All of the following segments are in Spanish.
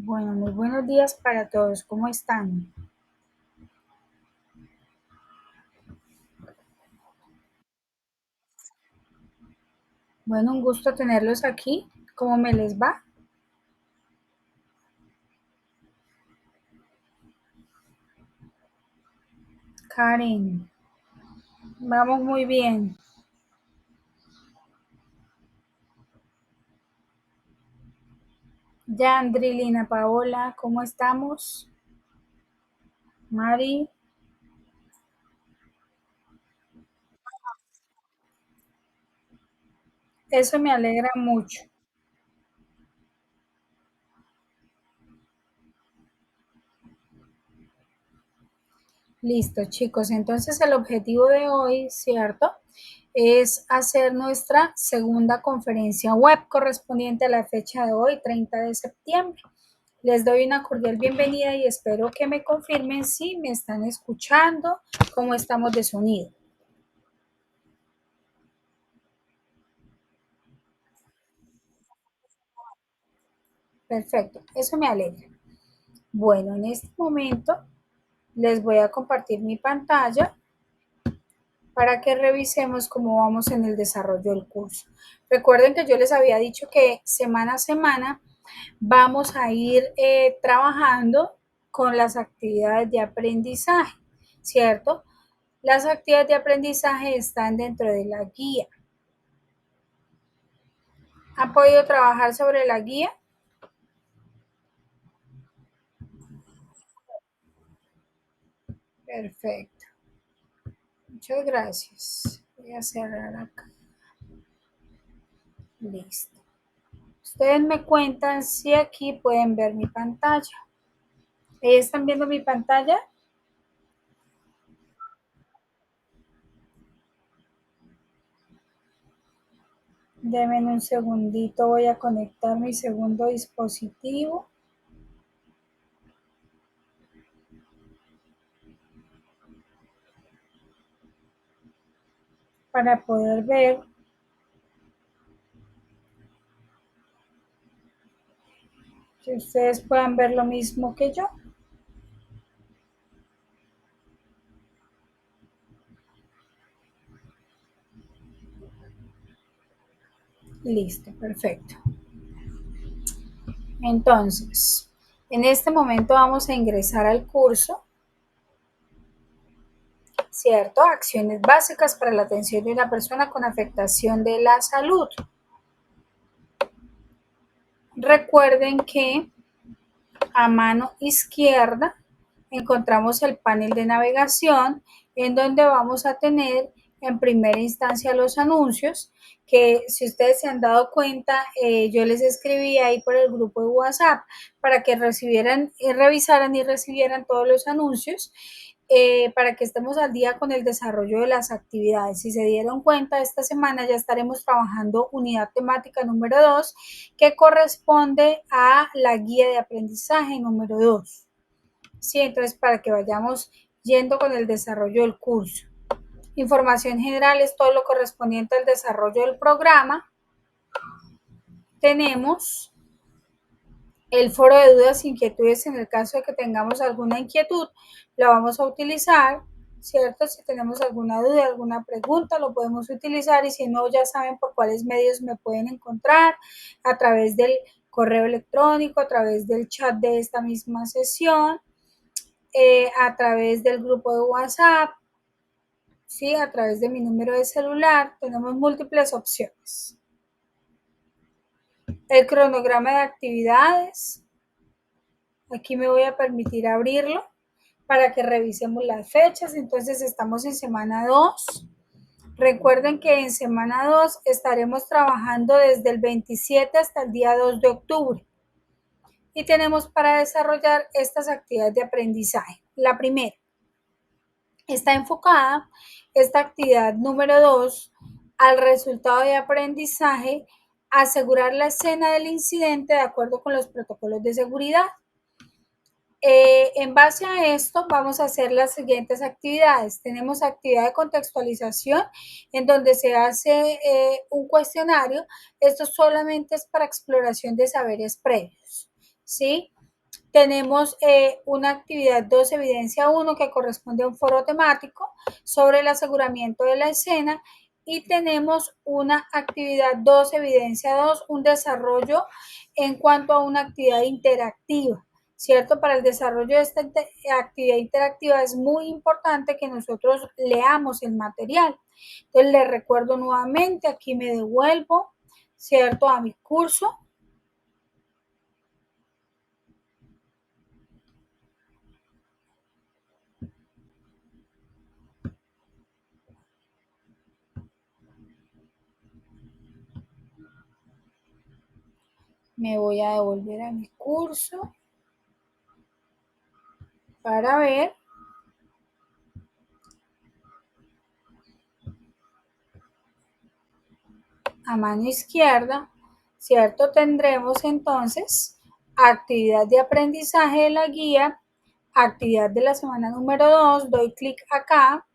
Bueno, muy buenos días para todos. ¿Cómo están? Bueno, un gusto tenerlos aquí. ¿Cómo me les va? Karen, vamos muy bien. Yandri, Lina, Paola, ¿cómo estamos? Mari, eso me alegra mucho. Listo, chicos. Entonces el objetivo de hoy, ¿cierto? Es hacer nuestra segunda conferencia web correspondiente a la fecha de hoy, 30 de septiembre. Les doy una cordial bienvenida y espero que me confirmen si me están escuchando, cómo estamos de sonido. Perfecto, eso me alegra. Bueno, en este momento les voy a compartir mi pantalla para que revisemos cómo vamos en el desarrollo del curso. Recuerden que yo les había dicho que semana a semana vamos a ir trabajando con las actividades de aprendizaje, ¿cierto? Las actividades de aprendizaje están dentro de la guía. ¿Han podido trabajar sobre la guía? Perfecto. Muchas gracias. Voy a cerrar acá. Listo. Ustedes me cuentan si aquí pueden ver mi pantalla. ¿Están viendo mi pantalla? Denme un segundito, voy a conectar mi segundo dispositivo para poder ver que ustedes puedan ver lo mismo que yo. Listo, perfecto. Entonces, en este momento vamos a ingresar al curso, ¿cierto? Acciones básicas para la atención de una persona con afectación de la salud. Recuerden que a mano izquierda encontramos el panel de navegación en donde vamos a tener en primera instancia los anuncios que si ustedes se han dado cuenta yo les escribí ahí por el grupo de WhatsApp para que recibieran, revisaran y recibieran todos los anuncios para que estemos al día con el desarrollo de las actividades. Si se dieron cuenta, esta semana ya estaremos trabajando unidad temática número 2 que corresponde a la guía de aprendizaje número 2. Sí, entonces para que vayamos yendo con el desarrollo del curso. Información general es todo lo correspondiente al desarrollo del programa. Tenemos el foro de dudas e inquietudes en el caso de que tengamos alguna inquietud, lo vamos a utilizar, ¿cierto? Si tenemos alguna duda, alguna pregunta, lo podemos utilizar y si no, ya saben por cuáles medios me pueden encontrar, a través del correo electrónico, a través del chat de esta misma sesión, a través del grupo de WhatsApp, ¿sí? A través de mi número de celular, tenemos múltiples opciones. El cronograma de actividades, aquí me voy a permitir abrirlo para que revisemos las fechas. Entonces estamos en semana 2. Recuerden que en semana 2 estaremos trabajando desde el 27 hasta el día 2 de octubre. Y tenemos para desarrollar estas actividades de aprendizaje. La primera está enfocada, esta actividad número 2, al resultado de aprendizaje, asegurar la escena del incidente de acuerdo con los protocolos de seguridad. En base a esto vamos a hacer las siguientes actividades. Tenemos actividad de contextualización en donde se hace un cuestionario. Esto solamente es para exploración de saberes previos, ¿sí? Tenemos una actividad 2, evidencia 1, que corresponde a un foro temático sobre el aseguramiento de la escena. Y tenemos una actividad 2, evidencia 2, un desarrollo en cuanto a una actividad interactiva, ¿cierto? Para el desarrollo de esta actividad interactiva es muy importante que nosotros leamos el material. Entonces les recuerdo nuevamente, aquí me devuelvo, ¿cierto? A mi curso. Me voy a devolver a mi curso para ver a mano izquierda, ¿cierto? Tendremos entonces actividad de aprendizaje de la guía, actividad de la semana número 2, doy clic acá,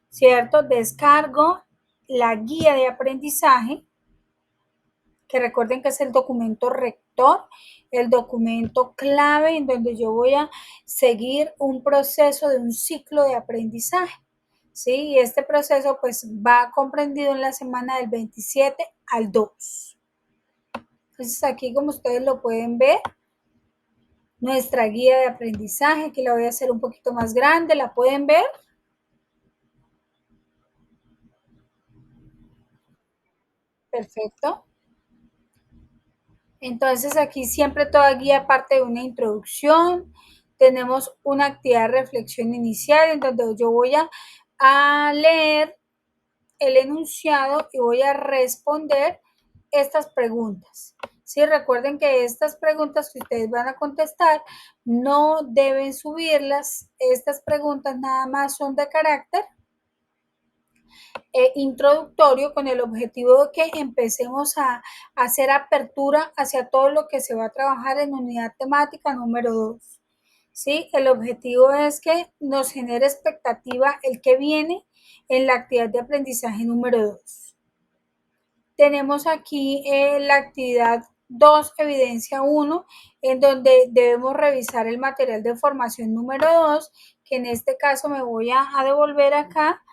¿cierto? Descargo la guía de aprendizaje, que recuerden que es el documento rector, el documento clave en donde yo voy a seguir un proceso de un ciclo de aprendizaje. ¿Sí? Y este proceso pues va comprendido en la semana del 27 al 2. Entonces aquí, como ustedes lo pueden ver, nuestra guía de aprendizaje, aquí la voy a hacer un poquito más grande, ¿la pueden ver? Perfecto. Entonces aquí siempre toda guía parte de una introducción. Tenemos una actividad de reflexión inicial en donde yo voy a leer el enunciado y voy a responder estas preguntas. Sí, recuerden que estas preguntas que ustedes van a contestar no deben subirlas. Estas preguntas nada más son de carácter introductorio, con el objetivo de que empecemos a hacer apertura hacia todo lo que se va a trabajar en unidad temática número 2. ¿Sí? El objetivo es que nos genere expectativa el que viene en la actividad de aprendizaje número 2. Tenemos aquí la actividad 2, evidencia 1, en donde debemos revisar el material de formación número 2, que en este caso me voy a devolver acá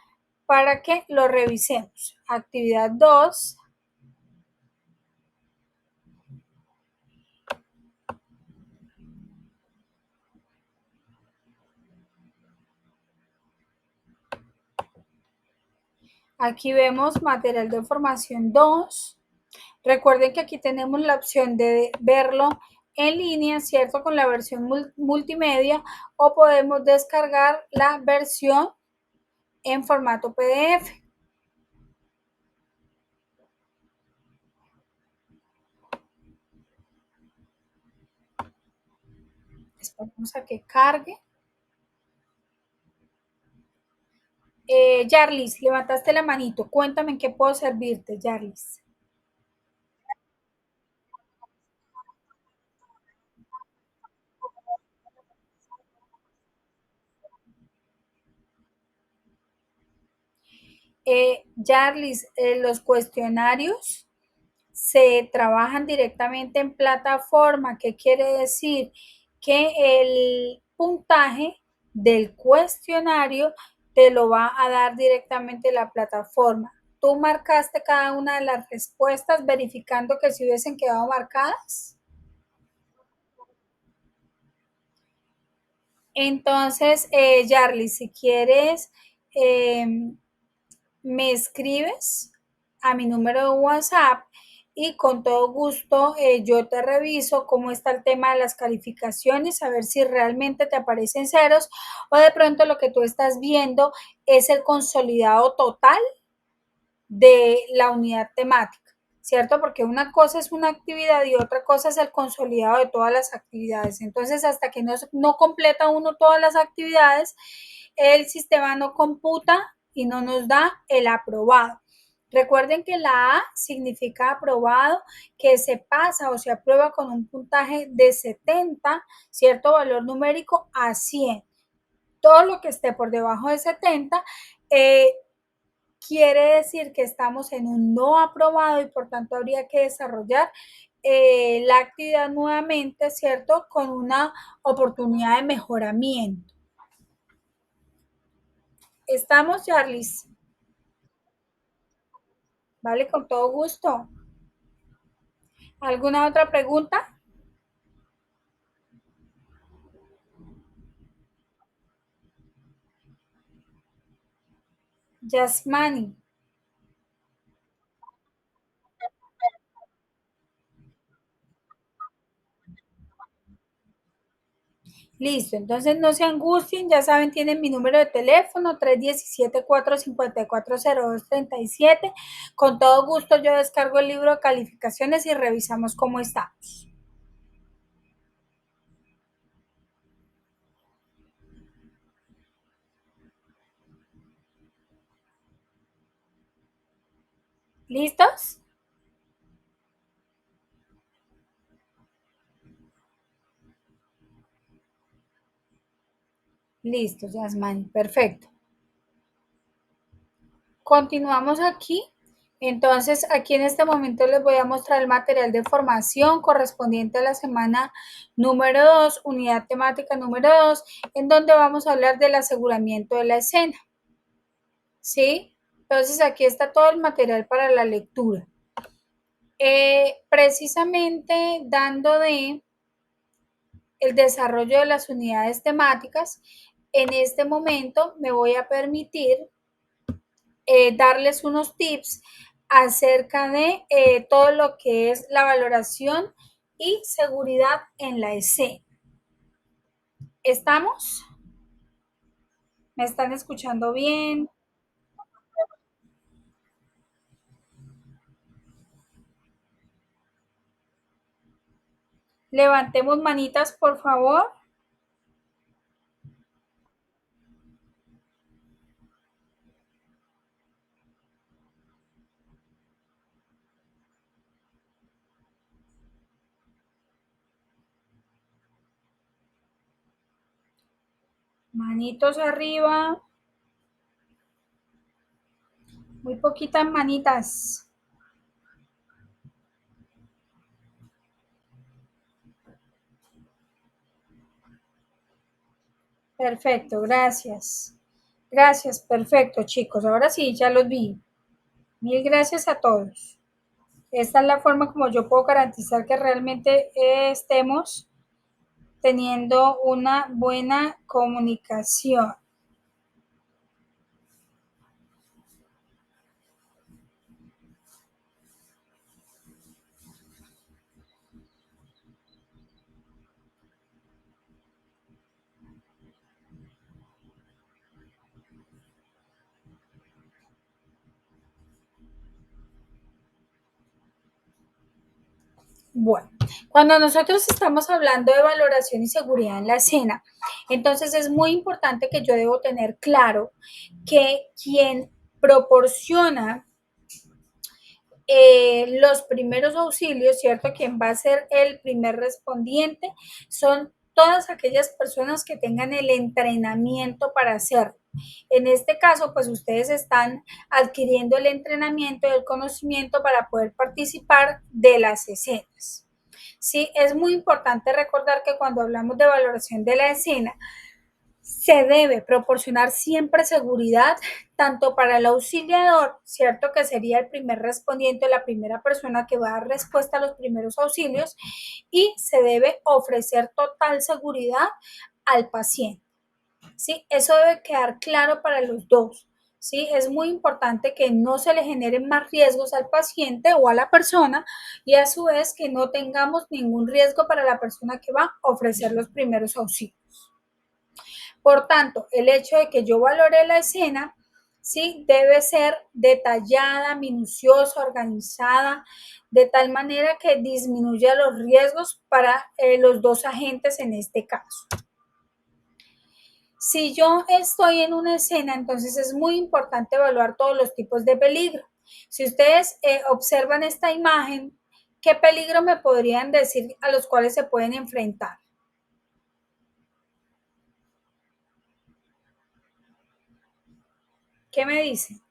para que lo revisemos. Actividad 2. Aquí vemos material de formación 2. Recuerden que aquí tenemos la opción de verlo en línea, ¿cierto? Con la versión multimedia, o podemos descargar la versión en formato PDF. Esperamos a que cargue. Yarlis, levantaste la manito. Cuéntame en qué puedo servirte, Yarlis. Yarlis, los cuestionarios se trabajan directamente en plataforma. ¿Qué quiere decir? Que el puntaje del cuestionario te lo va a dar directamente la plataforma. Tú marcaste cada una de las respuestas verificando que si hubiesen quedado marcadas. Entonces, Yarly, si quieres, eh, me escribes a mi número de WhatsApp y con todo gusto yo te reviso cómo está el tema de las calificaciones, a ver si realmente te aparecen ceros o de pronto lo que tú estás viendo es el consolidado total de la unidad temática, ¿cierto? Porque una cosa es una actividad y otra cosa es el consolidado de todas las actividades. Entonces, hasta que no completa uno todas las actividades, el sistema no computa y no nos da el aprobado. Recuerden que la A significa aprobado, que se pasa o se aprueba con un puntaje de 70, cierto valor numérico, a 100. Todo lo que esté por debajo de 70 quiere decir que estamos en un no aprobado y por tanto habría que desarrollar la actividad nuevamente, ¿cierto? Con una oportunidad de mejoramiento. ¿Estamos, Charlis? Vale, con todo gusto. ¿Alguna otra pregunta? Yasmani. Listo, entonces no se angustien, ya saben, tienen mi número de teléfono 317-454-0237. Con todo gusto yo descargo el libro de calificaciones y revisamos cómo estamos. ¿Listos? Listo, Yasmani, perfecto. Continuamos aquí. Entonces, aquí en este momento les voy a mostrar el material de formación correspondiente a la semana número 2, unidad temática número 2, en donde vamos a hablar del aseguramiento de la escena. ¿Sí? Entonces, aquí está todo el material para la lectura. Precisamente dando de el desarrollo de las unidades temáticas, en este momento me voy a permitir darles unos tips acerca de todo lo que es la valoración y seguridad en la escena. ¿Estamos? ¿Me están escuchando bien? Levantemos manitas, por favor. Manitos arriba. Muy poquitas manitas. Perfecto, gracias. Gracias, perfecto, chicos. Ahora sí, ya los vi. Mil gracias a todos. Esta es la forma como yo puedo garantizar que realmente estemos teniendo una buena comunicación. Bueno, cuando nosotros estamos hablando de valoración y seguridad en la escena, entonces es muy importante que yo debo tener claro que quien proporciona los primeros auxilios, ¿cierto? Quien va a ser el primer respondiente son todas aquellas personas que tengan el entrenamiento para hacerlo. En este caso, pues ustedes están adquiriendo el entrenamiento y el conocimiento para poder participar de las escenas. Sí, es muy importante recordar que cuando hablamos de valoración de la escena, se debe proporcionar siempre seguridad tanto para el auxiliador, ¿cierto? Que sería el primer respondiente, la primera persona que va a dar respuesta a los primeros auxilios, y se debe ofrecer total seguridad al paciente, ¿sí? Eso debe quedar claro para los dos. ¿Sí? Es muy importante que no se le generen más riesgos al paciente o a la persona y a su vez que no tengamos ningún riesgo para la persona que va a ofrecer los primeros auxilios. Por tanto, el hecho de que yo valore la escena, sí, debe ser detallada, minuciosa, organizada, de tal manera que disminuya los riesgos para los dos agentes en este caso. Si yo estoy en una escena, entonces es muy importante evaluar todos los tipos de peligro. Si ustedes observan esta imagen, ¿qué peligro me podrían decir a los cuales se pueden enfrentar? ¿Qué me dicen?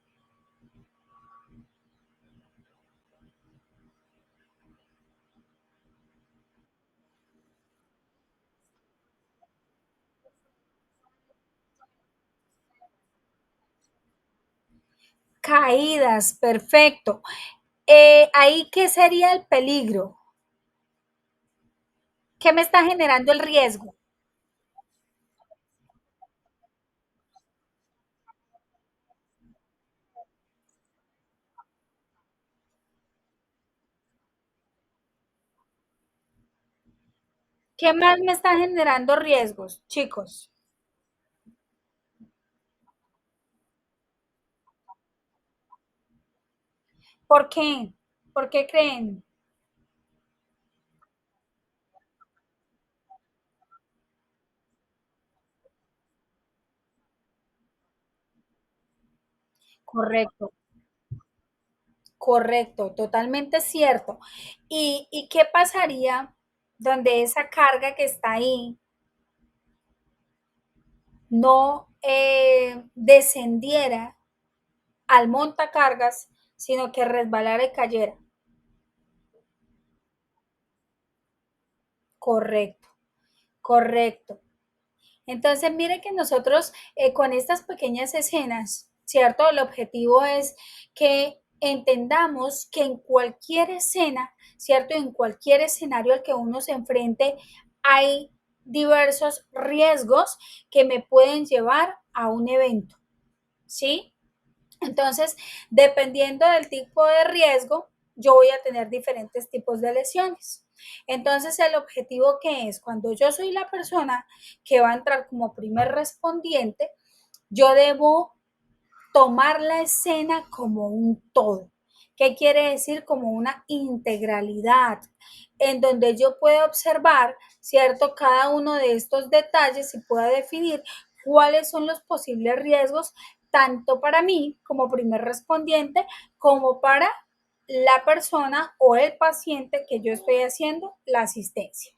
Caídas, perfecto. Ahí, ¿qué sería el peligro? ¿Qué me está generando el riesgo? ¿Qué más me está generando riesgos, chicos? ¿Por qué? ¿Por qué creen? Correcto, correcto, totalmente cierto. ¿Y qué pasaría donde esa carga que está ahí no descendiera al montacargas, sino que resbalara y cayera? Correcto, correcto. Entonces, mire que nosotros con estas pequeñas escenas, ¿cierto? El objetivo es que entendamos que en cualquier escena, ¿cierto? En cualquier escenario al que uno se enfrente, hay diversos riesgos que me pueden llevar a un evento, ¿sí? Entonces, dependiendo del tipo de riesgo, yo voy a tener diferentes tipos de lesiones. Entonces, el objetivo que es, cuando yo soy la persona que va a entrar como primer respondiente, yo debo tomar la escena como un todo. ¿Qué quiere decir? Como una integralidad, en donde yo pueda observar, ¿cierto? Cada uno de estos detalles y pueda definir cuáles son los posibles riesgos, tanto para mí como primer respondiente, como para la persona o el paciente que yo estoy haciendo la asistencia.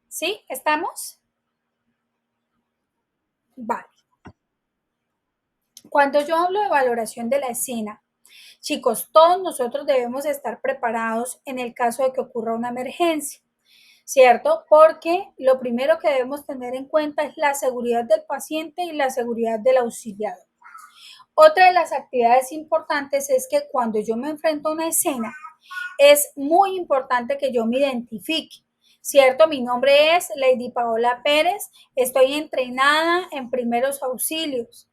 ¿Sí? ¿Estamos? Vale. Cuando yo hablo de valoración de la escena, chicos, todos nosotros debemos estar preparados en el caso de que ocurra una emergencia, ¿cierto? Porque lo primero que debemos tener en cuenta es la seguridad del paciente y la seguridad del auxiliado. Otra de las actividades importantes es que cuando yo me enfrento a una escena, es muy importante que yo me identifique, ¿cierto? Mi nombre es Lady Paola Pérez, estoy entrenada en primeros auxilios,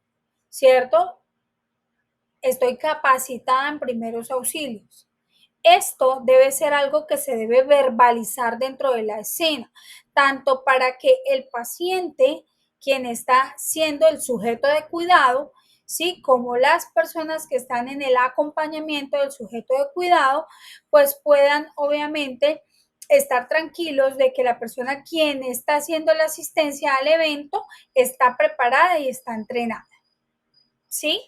¿cierto? Estoy capacitada en primeros auxilios. Esto debe ser algo que se debe verbalizar dentro de la escena, tanto para que el paciente, quien está siendo el sujeto de cuidado, ¿sí? Como las personas que están en el acompañamiento del sujeto de cuidado, pues puedan obviamente estar tranquilos de que la persona quien está haciendo la asistencia al evento está preparada y está entrenada, ¿sí?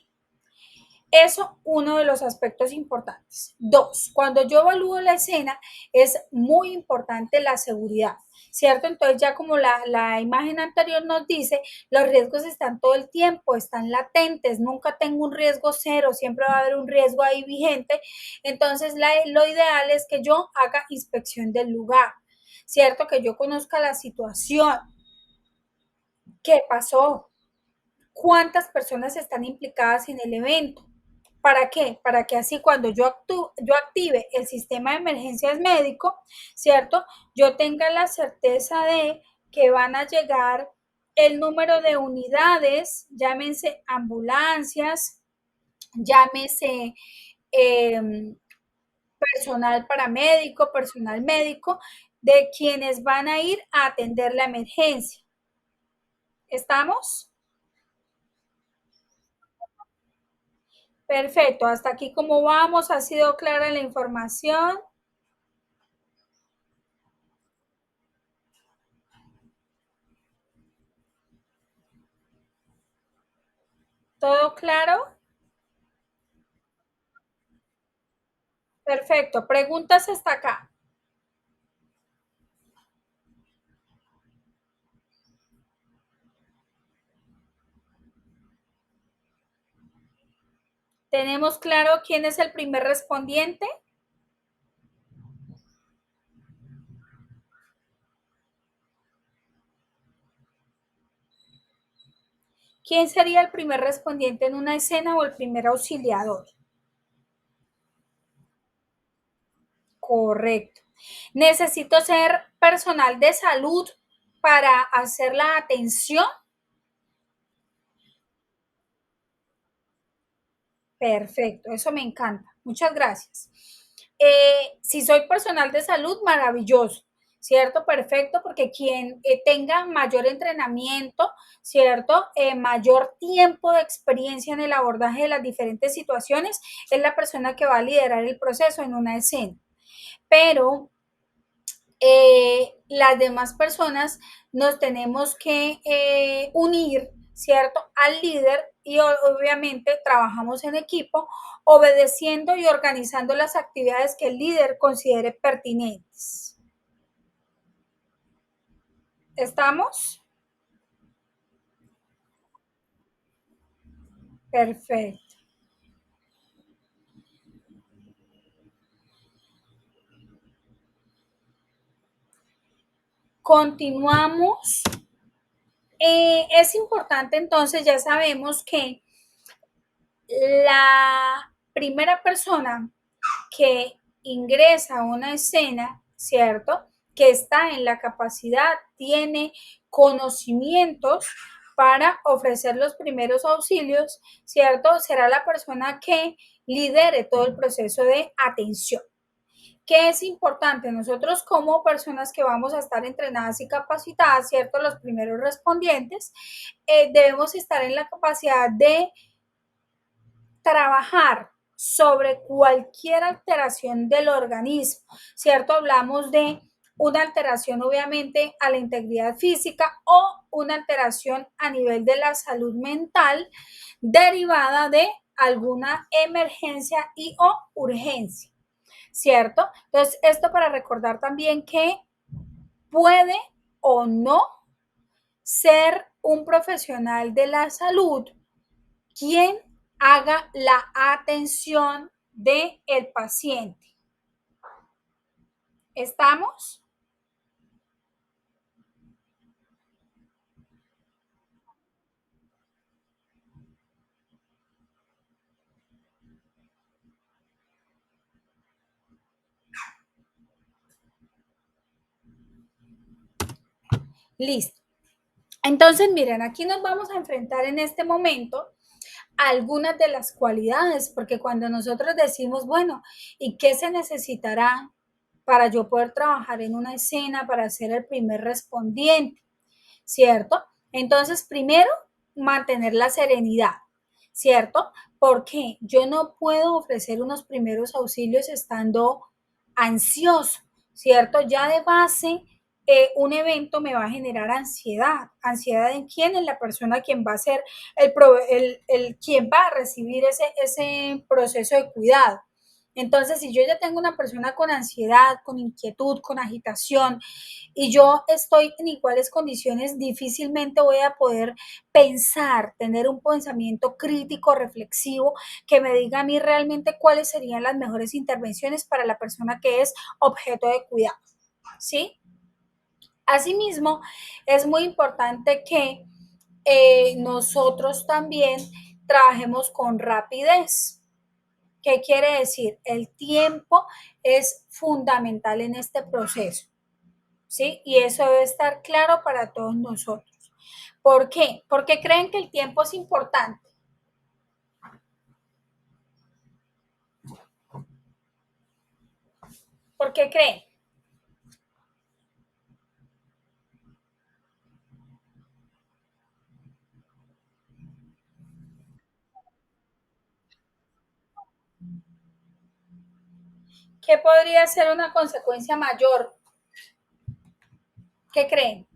Eso, uno de los aspectos importantes. Dos, cuando yo evalúo la escena, es muy importante la seguridad, ¿cierto? Entonces, ya como la imagen anterior nos dice, los riesgos están todo el tiempo, están latentes, nunca tengo un riesgo cero, siempre va a haber un riesgo ahí vigente. Entonces, lo ideal es que yo haga inspección del lugar, ¿cierto? Que yo conozca la situación, qué pasó, cuántas personas están implicadas en el evento. ¿Para qué? Para que así cuando yo active el sistema de emergencias médico, ¿cierto? Yo tenga la certeza de que van a llegar el número de unidades, llámense ambulancias, llámese eh, personal paramédico, personal médico, de quienes van a ir a atender la emergencia. ¿Estamos? Perfecto, hasta aquí cómo vamos, ha sido clara la información, todo claro. Perfecto, preguntas hasta acá. ¿Tenemos claro quién es el primer respondiente? ¿Quién sería el primer respondiente en una escena o el primer auxiliador? Correcto. ¿Necesito ser personal de salud para hacer la atención? Perfecto, eso me encanta. Muchas gracias. Si soy personal de salud, maravilloso, ¿cierto? Perfecto, porque quien tenga mayor entrenamiento, ¿cierto? Mayor tiempo de experiencia en el abordaje de las diferentes situaciones, es la persona que va a liderar el proceso en una escena. Pero las demás personas nos tenemos que unir, ¿cierto? Al líder y obviamente trabajamos en equipo, obedeciendo y organizando las actividades que el líder considere pertinentes. ¿Estamos? Perfecto. Continuamos. Es importante entonces, ya sabemos que la primera persona que ingresa a una escena, ¿cierto? Que está en la capacidad, tiene conocimientos para ofrecer los primeros auxilios, ¿cierto? Será la persona que lidere todo el proceso de atención. ¿Qué es importante? Nosotros como personas que vamos a estar entrenadas y capacitadas, ¿cierto? Los primeros respondientes, debemos estar en la capacidad de trabajar sobre cualquier alteración del organismo, ¿cierto? Hablamos de una alteración obviamente a la integridad física o una alteración a nivel de la salud mental derivada de alguna emergencia y o urgencia, ¿cierto? Entonces, esto para recordar también que puede o no ser un profesional de la salud quien haga la atención del paciente. ¿Estamos? Listo. Entonces, miren, aquí nos vamos a enfrentar en este momento a algunas de las cualidades, porque cuando nosotros decimos, bueno, ¿y qué se necesitará para yo poder trabajar en una escena, para ser el primer respondiente? ¿Cierto? Entonces, primero, mantener la serenidad, ¿cierto? Porque yo no puedo ofrecer unos primeros auxilios estando ansioso, ¿cierto? Ya de base, un evento me va a generar ansiedad. ¿Ansiedad en quién? En la persona quien va a ser quien va a recibir ese proceso de cuidado. Entonces, si yo ya tengo una persona con ansiedad, con inquietud, con agitación, y yo estoy en iguales condiciones, difícilmente voy a poder pensar, tener un pensamiento crítico, reflexivo, que me diga a mí realmente cuáles serían las mejores intervenciones para la persona que es objeto de cuidado, ¿sí? Asimismo, es muy importante que nosotros también trabajemos con rapidez. ¿Qué quiere decir? El tiempo es fundamental en este proceso, ¿sí? Y eso debe estar claro para todos nosotros. ¿Por qué? Porque creen que el tiempo es importante. ¿Por qué creen? ¿Qué podría ser una consecuencia mayor? ¿Qué creen?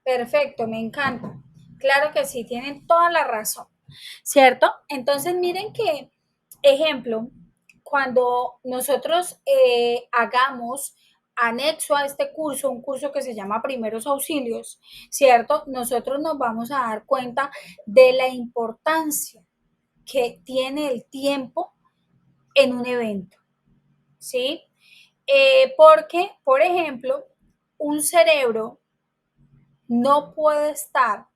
Perfecto, me encanta. Claro que sí, tienen toda la razón, ¿cierto? Entonces, miren que, ejemplo, cuando nosotros hagamos anexo a este curso, un curso que se llama Primeros Auxilios, ¿cierto? Nosotros nos vamos a dar cuenta de la importancia que tiene el tiempo en un evento, ¿sí? Porque, por ejemplo, un cerebro no puede estar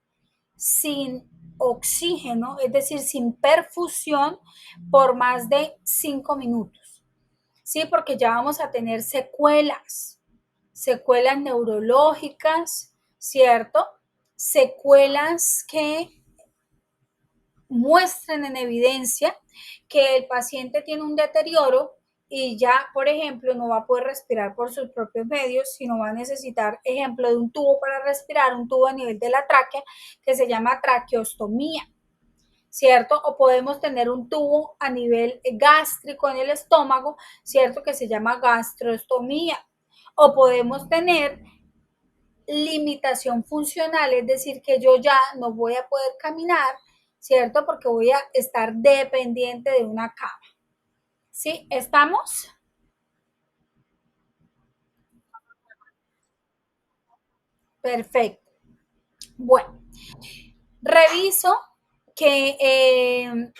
sin oxígeno, es decir, sin perfusión, por más de 5 minutos. Sí, porque ya vamos a tener secuelas, secuelas neurológicas, ¿cierto? Secuelas que muestren en evidencia que el paciente tiene un deterioro y ya, por ejemplo, no va a poder respirar por sus propios medios, sino va a necesitar, ejemplo, de un tubo para respirar, un tubo a nivel de la tráquea que se llama traqueostomía, ¿cierto? O podemos tener un tubo a nivel gástrico en el estómago, ¿cierto? Que se llama gastrostomía. O podemos tener limitación funcional, es decir, que yo ya no voy a poder caminar, ¿cierto? Porque voy a estar dependiente de una cama. ¿Sí? ¿Estamos? Perfecto. Bueno, reviso que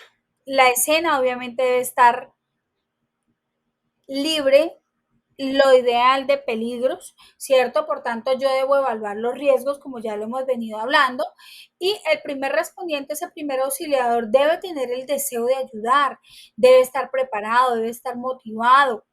la escena obviamente debe estar libre, lo ideal de peligros, ¿cierto? Por tanto, yo debo evaluar los riesgos, como ya lo hemos venido hablando, y el primer respondiente, ese primer auxiliador, debe tener el deseo de ayudar, debe estar preparado, debe estar motivado,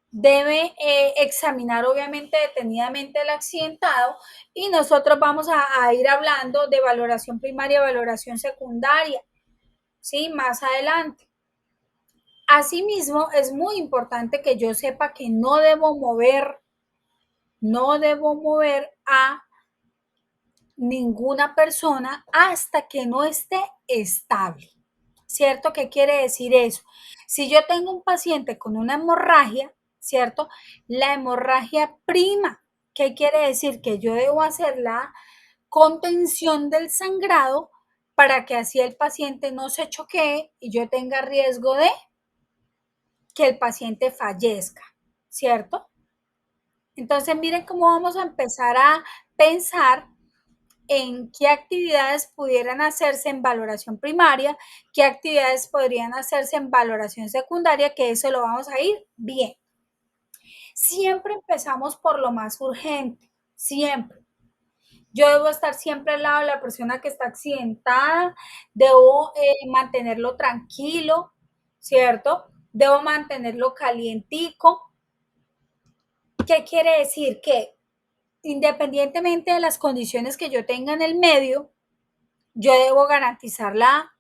debe examinar obviamente detenidamente el accidentado y nosotros vamos a ir hablando de valoración primaria, valoración secundaria, ¿sí? Más adelante. Asimismo, es muy importante que yo sepa que no debo mover a ninguna persona hasta que no esté estable. ¿Cierto? ¿Qué quiere decir eso? Si yo tengo un paciente con una hemorragia, ¿cierto? La hemorragia prima. ¿Qué quiere decir? Que yo debo hacer la contención del sangrado para que así el paciente no se choquee y yo tenga riesgo de que el paciente fallezca, ¿cierto? Entonces, miren cómo vamos a empezar a pensar en qué actividades pudieran hacerse en valoración primaria, qué actividades podrían hacerse en valoración secundaria, que eso lo vamos a ir bien. Siempre empezamos por lo más urgente, siempre. Yo debo estar siempre al lado de la persona que está accidentada, debo mantenerlo tranquilo, ¿cierto? Debo mantenerlo calientico. ¿Qué quiere decir? Que independientemente de las condiciones que yo tenga en el medio, yo debo garantizar la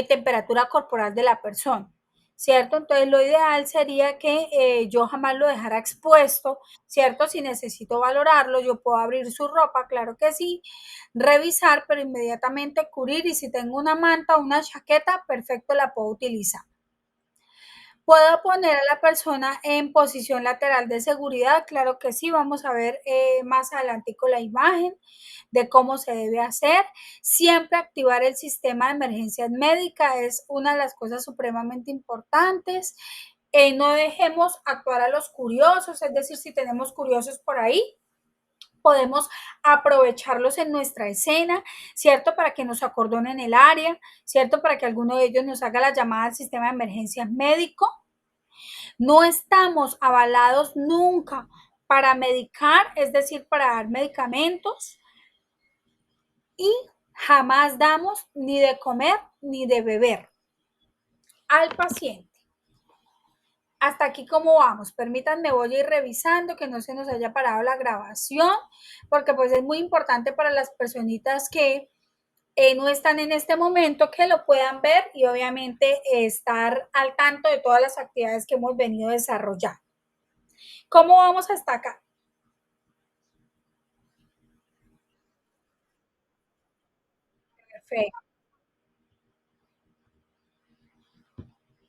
temperatura corporal de la persona, ¿cierto? Entonces lo ideal sería que yo jamás lo dejara expuesto, ¿cierto? Si necesito valorarlo, yo puedo abrir su ropa, claro que sí, revisar, pero inmediatamente cubrir y si tengo una manta o una chaqueta, perfecto, la puedo utilizar. ¿Puedo poner a la persona en posición lateral de seguridad? Claro que sí, vamos a ver más adelante con la imagen de cómo se debe hacer. Siempre activar el sistema de emergencias médicas es una de las cosas supremamente importantes. No dejemos actuar a los curiosos, es decir, si tenemos curiosos por ahí, podemos aprovecharlos en nuestra escena, ¿cierto? Para que nos acordonen el área, ¿cierto? Para que alguno de ellos nos haga la llamada al sistema de emergencias médico. No estamos avalados nunca para medicar, es decir, para dar medicamentos y jamás damos ni de comer ni de beber al paciente. Hasta aquí cómo vamos. Permítanme, voy a ir revisando que no se nos haya parado la grabación, porque pues es muy importante para las personitas que no están en este momento que lo puedan ver y obviamente estar al tanto de todas las actividades que hemos venido desarrollando. ¿Cómo vamos hasta acá? Perfecto.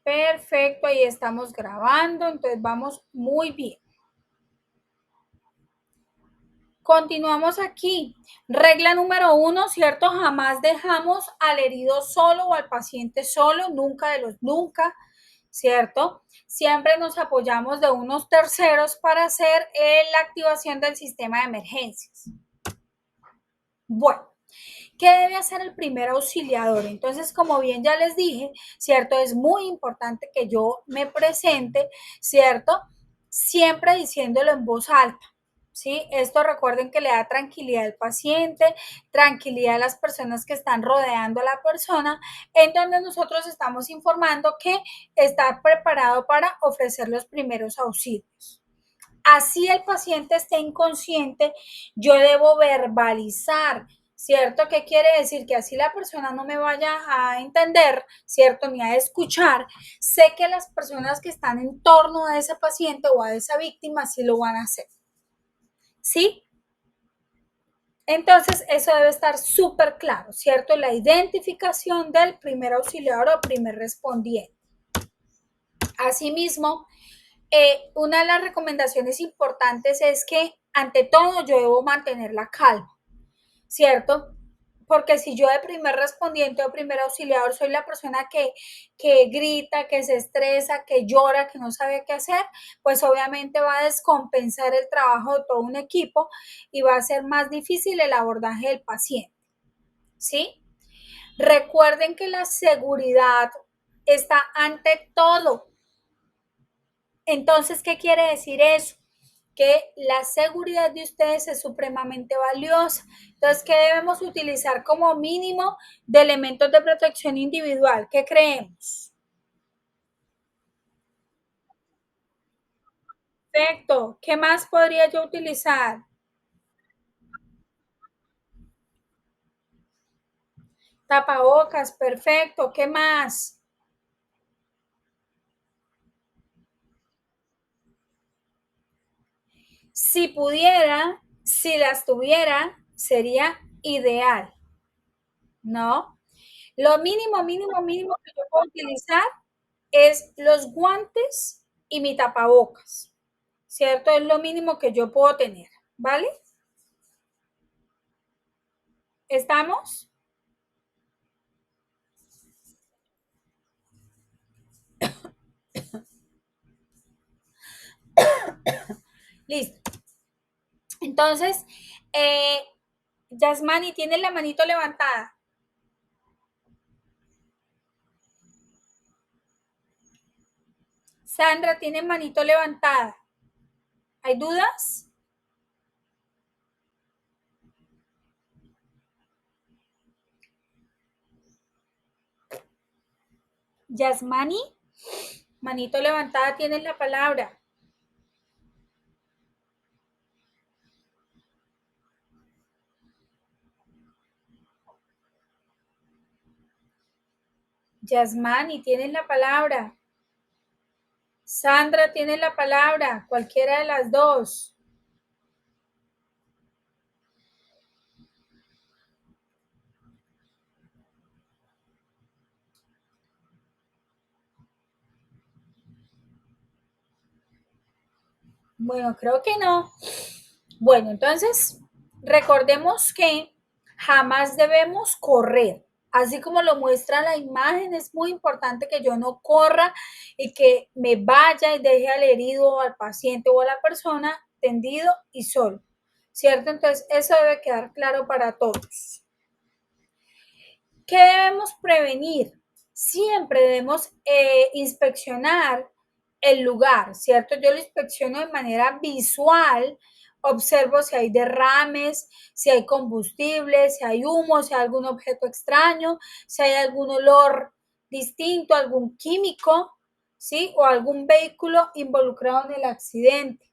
Perfecto, ahí estamos grabando, entonces vamos muy bien. Continuamos aquí. Regla número 1, ¿cierto? Jamás dejamos al herido solo o al paciente solo, nunca de los nunca, ¿cierto? Siempre nos apoyamos de unos terceros para hacer la activación del sistema de emergencias. Bueno, ¿Qué debe hacer el primer auxiliador? Entonces, como bien ya les dije, ¿cierto? Es muy importante que yo me presente, ¿cierto? Siempre diciéndolo en voz alta. ¿Sí? Esto recuerden que le da tranquilidad al paciente, tranquilidad a las personas que están rodeando a la persona, en donde nosotros estamos informando que está preparado para ofrecer los primeros auxilios. Así el paciente esté inconsciente, yo debo verbalizar, ¿cierto? ¿Qué quiere decir? Que así la persona no me vaya a entender, ¿cierto? Ni a escuchar. Sé que las personas que están en torno a ese paciente o a esa víctima sí lo van a hacer. ¿Sí? Entonces, eso debe estar súper claro, ¿cierto? La identificación del primer auxiliador o primer respondiente. Asimismo, una de las recomendaciones importantes es que ante todo yo debo mantener la calma, ¿cierto? Porque si yo de primer respondiente o primer auxiliador soy la persona que grita, que se estresa, que llora, que no sabe qué hacer, pues obviamente va a descompensar el trabajo de todo un equipo y va a ser más difícil el abordaje del paciente, ¿sí? Recuerden que la seguridad está ante todo. Entonces, ¿qué quiere decir eso? Que la seguridad de ustedes es supremamente valiosa. Entonces, ¿qué debemos utilizar como mínimo de elementos de protección individual? ¿Qué creemos? Perfecto. ¿Qué más podría yo utilizar? Tapabocas, perfecto. ¿Qué más? Si pudiera, si las tuviera, sería ideal, ¿no? Lo mínimo, mínimo, mínimo que yo puedo utilizar es los guantes y mi tapabocas, ¿cierto? Es lo mínimo que yo puedo tener, ¿vale? ¿Estamos? Listo. Entonces, eh, Yasmani, ¿tienes la manito levantada? Sandra, ¿tiene manito levantada? ¿Hay dudas? Yasmani, manito levantada, tienes la palabra. Yasmani, tienes la palabra. Sandra, tienes la palabra. Cualquiera de las dos. Bueno, creo que no. Bueno, entonces recordemos que jamás debemos correr. Así como lo muestra la imagen, es muy importante que yo no corra y que me vaya y deje al herido, al paciente o a la persona tendido y solo. ¿Cierto? Entonces, eso debe quedar claro para todos. ¿Qué debemos prevenir? Siempre debemos inspeccionar el lugar, ¿cierto? Yo lo inspecciono de manera visual, observo si hay derrames, si hay combustible, si hay humo, si hay algún objeto extraño, si hay algún olor distinto, algún químico, ¿sí? O algún vehículo involucrado en el accidente.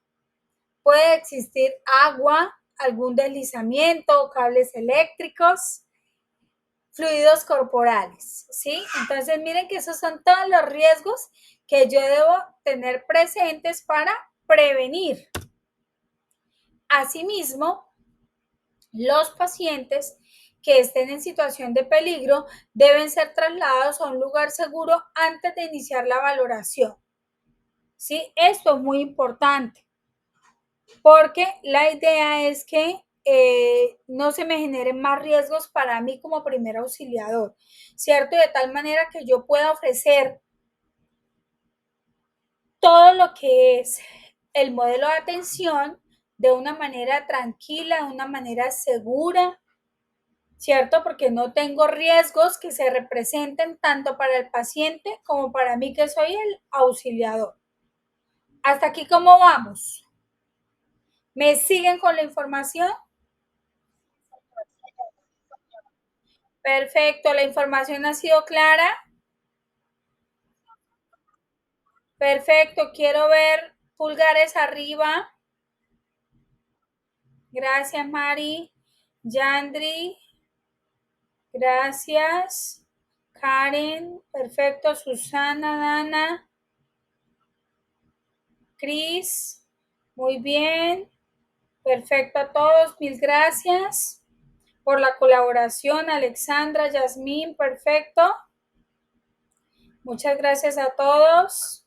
Puede existir agua, algún deslizamiento, cables eléctricos, fluidos corporales, ¿sí? Entonces miren que esos son todos los riesgos que yo debo tener presentes para prevenir. Asimismo, los pacientes que estén en situación de peligro deben ser trasladados a un lugar seguro antes de iniciar la valoración, ¿sí? Esto es muy importante porque la idea es que no se me generen más riesgos para mí como primer auxiliador, ¿cierto? De tal manera que yo pueda ofrecer todo lo que es el modelo de atención de una manera tranquila, de una manera segura, ¿cierto? Porque no tengo riesgos que se representen tanto para el paciente como para mí que soy el auxiliador. Hasta aquí, ¿cómo vamos? ¿Me siguen con la información? Perfecto, la información ha sido clara. Perfecto, quiero ver pulgares arriba. Gracias, Mari. Yandri, gracias. Karen, perfecto. Susana, Dana, Cris, muy bien. Perfecto a todos, mil gracias por la colaboración. Alexandra, Yasmín, perfecto. Muchas gracias a todos.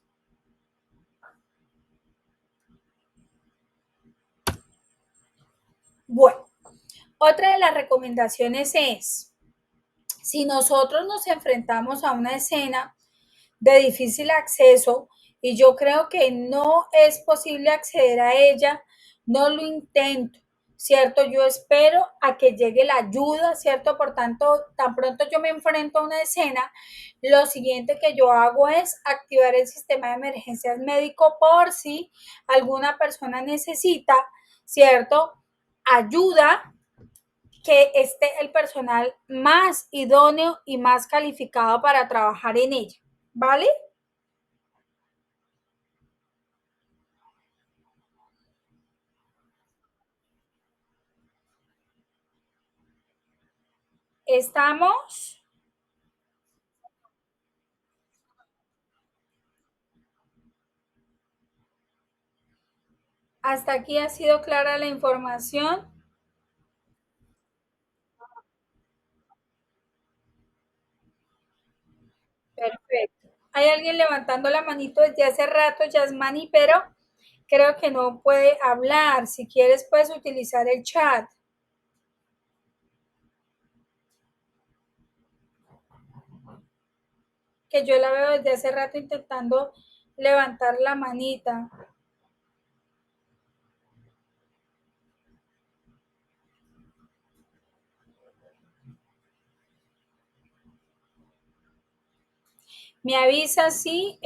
Bueno, otra de las recomendaciones es, si nosotros nos enfrentamos a una escena de difícil acceso y yo creo que no es posible acceder a ella, no lo intento, ¿cierto? Yo espero a que llegue la ayuda, ¿cierto? Por tanto, tan pronto yo me enfrento a una escena, lo siguiente que yo hago es activar el sistema de emergencias médico por si alguna persona necesita, ¿cierto? Ayuda, que esté el personal más idóneo y más calificado para trabajar en ella, ¿vale? Estamos, hasta aquí ha sido clara la información. Perfecto. Hay alguien levantando la manito desde hace rato, Yasmani, pero creo que no puede hablar. Si quieres, puedes utilizar el chat, que yo la veo desde hace rato intentando levantar la manita. Me avisa si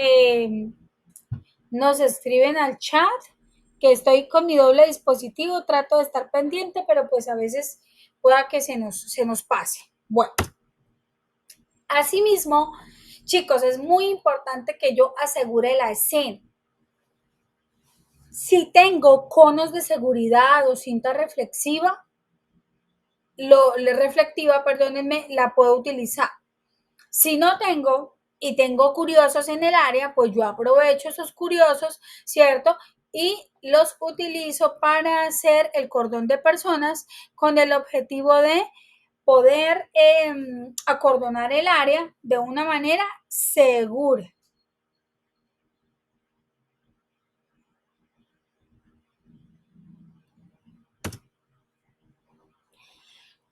nos escriben al chat, que estoy con mi doble dispositivo, trato de estar pendiente, pero pues a veces pueda que se nos pase. Bueno, asimismo, chicos, es muy importante que yo asegure la escena. Si tengo conos de seguridad o cinta reflexiva, reflectiva, perdónenme, la puedo utilizar. Si no tengo y tengo curiosos en el área, pues yo aprovecho esos curiosos, ¿cierto? Y los utilizo para hacer el cordón de personas con el objetivo de poder acordonar el área de una manera segura.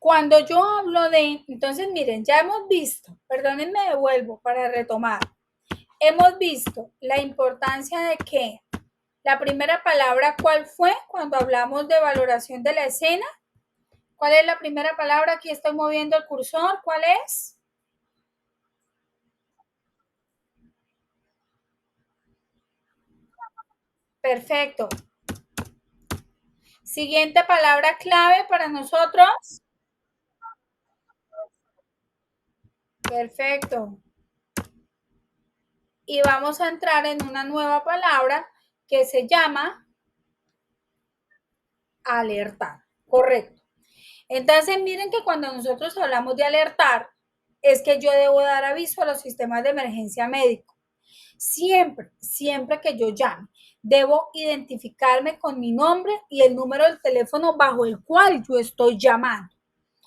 Cuando yo hablo de, entonces miren, ya hemos visto, perdónenme, devuelvo para retomar, hemos visto la importancia de que la primera palabra, ¿cuál fue cuando hablamos de valoración de la escena? ¿Cuál es la primera palabra? Aquí estoy moviendo el cursor, ¿cuál es? Perfecto. Siguiente palabra clave para nosotros. Perfecto. Y vamos a entrar en una nueva palabra que se llama alertar. Correcto. Entonces, miren que cuando nosotros hablamos de alertar, es que yo debo dar aviso a los sistemas de emergencia médico. Siempre, siempre que yo llame, debo identificarme con mi nombre y el número del teléfono bajo el cual yo estoy llamando.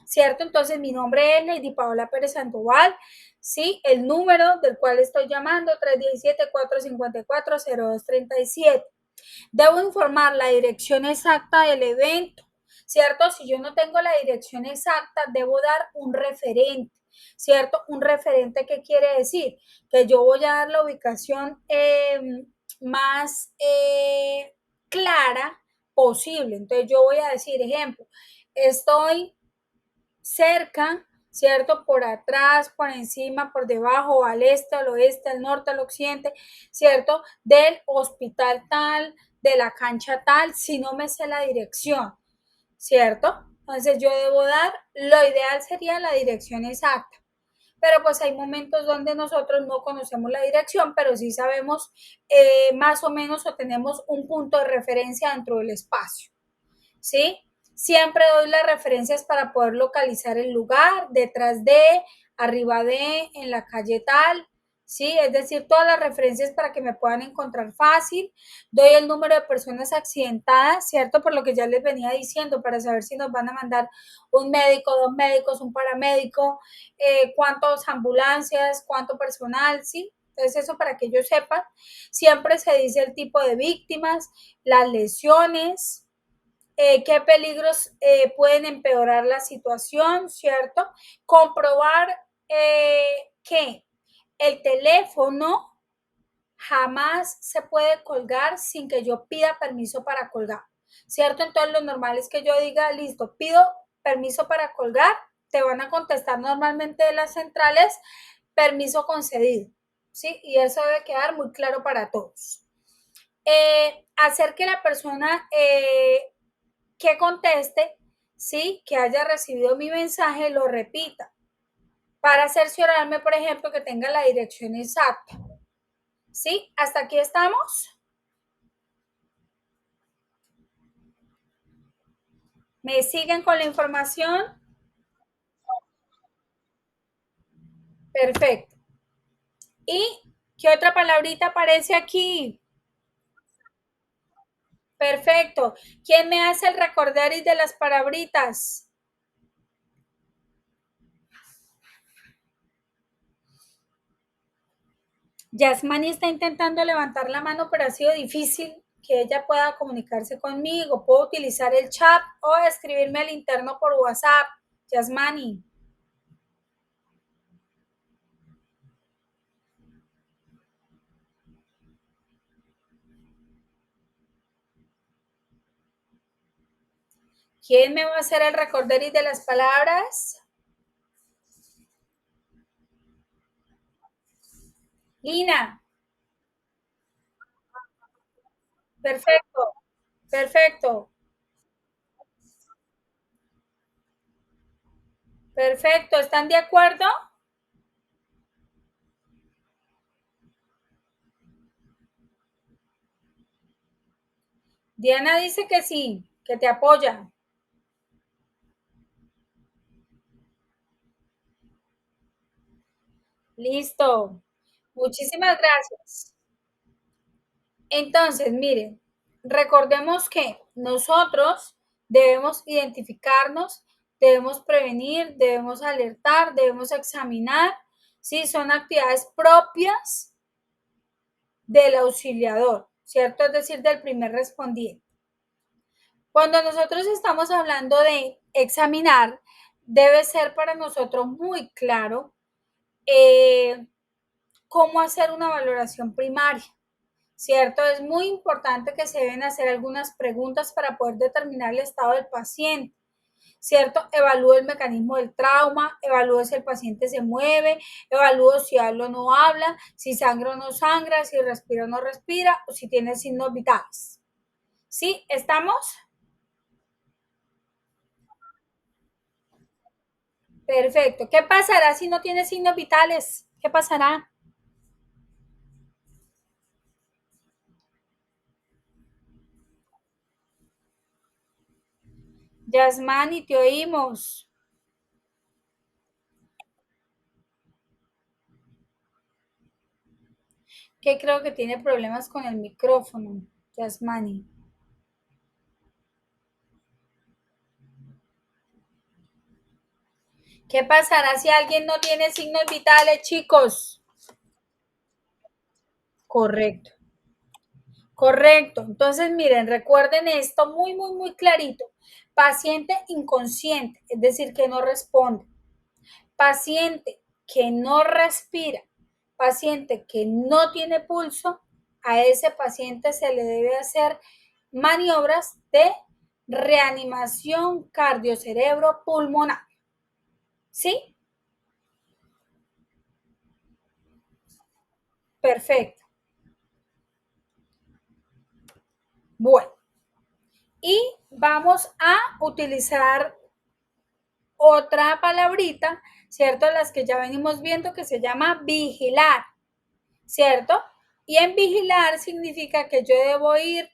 ¿Cierto? Entonces, mi nombre es Lady Paola Pérez Sandoval, ¿sí? El número del cual estoy llamando, 317-454-0237. Debo informar la dirección exacta del evento, ¿cierto? Si yo no tengo la dirección exacta, debo dar un referente, ¿cierto? Un referente, ¿qué quiere decir? Que yo voy a dar la ubicación más clara posible. Entonces yo voy a decir, ejemplo, estoy cerca, ¿cierto? Por atrás, por encima, por debajo, al este, al oeste, al norte, al occidente, ¿cierto? Del hospital tal, de la cancha tal, si no me sé la dirección, ¿cierto? Entonces yo debo dar, lo ideal sería la dirección exacta, pero pues hay momentos donde nosotros no conocemos la dirección, pero sí sabemos más o menos o tenemos un punto de referencia dentro del espacio, ¿sí? Siempre doy las referencias para poder localizar el lugar, detrás de, arriba de, en la calle tal, ¿sí? Es decir, todas las referencias para que me puedan encontrar fácil. Doy el número de personas accidentadas, ¿cierto? Por lo que ya les venía diciendo, para saber si nos van a mandar un médico, dos médicos, un paramédico, cuántas ambulancias, cuánto personal, ¿sí? Entonces eso para que ellos sepan. Siempre se dice el tipo de víctimas, las lesiones, qué peligros pueden empeorar la situación, ¿cierto? Comprobar que el teléfono jamás se puede colgar sin que yo pida permiso para colgar, ¿cierto? Entonces lo normal es que yo diga, listo, pido permiso para colgar, te van a contestar normalmente de las centrales, permiso concedido, ¿sí? Y eso debe quedar muy claro para todos. Hacer que la persona que conteste, ¿sí? Que haya recibido mi mensaje, lo repita, para cerciorarme, por ejemplo, que tenga la dirección exacta. ¿Sí? ¿Hasta aquí estamos? ¿Me siguen con la información? Perfecto. ¿Y qué otra palabrita aparece aquí? Perfecto. ¿Quién me hace el recorderis de las palabritas? Yasmani está intentando levantar la mano, pero ha sido difícil que ella pueda comunicarse conmigo. Puedo utilizar el chat o escribirme al interno por WhatsApp. Yasmani. ¿Quién me va a hacer el recorderis de las palabras? Lina. Perfecto. Perfecto. Perfecto. ¿Están de acuerdo? Diana dice que sí, que te apoya. Listo. Muchísimas gracias. Entonces, miren, recordemos que nosotros debemos identificarnos, debemos prevenir, debemos alertar, debemos examinar si son actividades propias del auxiliador, ¿cierto? Es decir, del primer respondiente. Cuando nosotros estamos hablando de examinar, debe ser para nosotros muy claro eh, cómo hacer una valoración primaria, ¿cierto? Es muy importante que se deben hacer algunas preguntas para poder determinar el estado del paciente, ¿cierto? Evalúo el mecanismo del trauma, evalúo si el paciente se mueve, evalúo si habla o no habla, si sangra o no sangra, si respira o no respira, o si tiene signos vitales. ¿Sí? ¿Estamos? Perfecto. ¿Qué pasará si no tiene signos vitales? ¿Qué pasará? Yasmani, te oímos. Que creo que tiene problemas con el micrófono, Yasmani. ¿Qué pasará si alguien no tiene signos vitales, chicos? Correcto, correcto. Entonces, miren, recuerden esto muy clarito. Paciente inconsciente, es decir, que no responde. Paciente que no respira. Paciente que no tiene pulso. A ese paciente se le debe hacer maniobras de reanimación cardiocerebro pulmonar. ¿Sí? Perfecto. Bueno, y vamos a utilizar otra palabrita, ¿cierto? Las que ya venimos viendo que se llama vigilar, ¿cierto? Y en vigilar significa que yo debo ir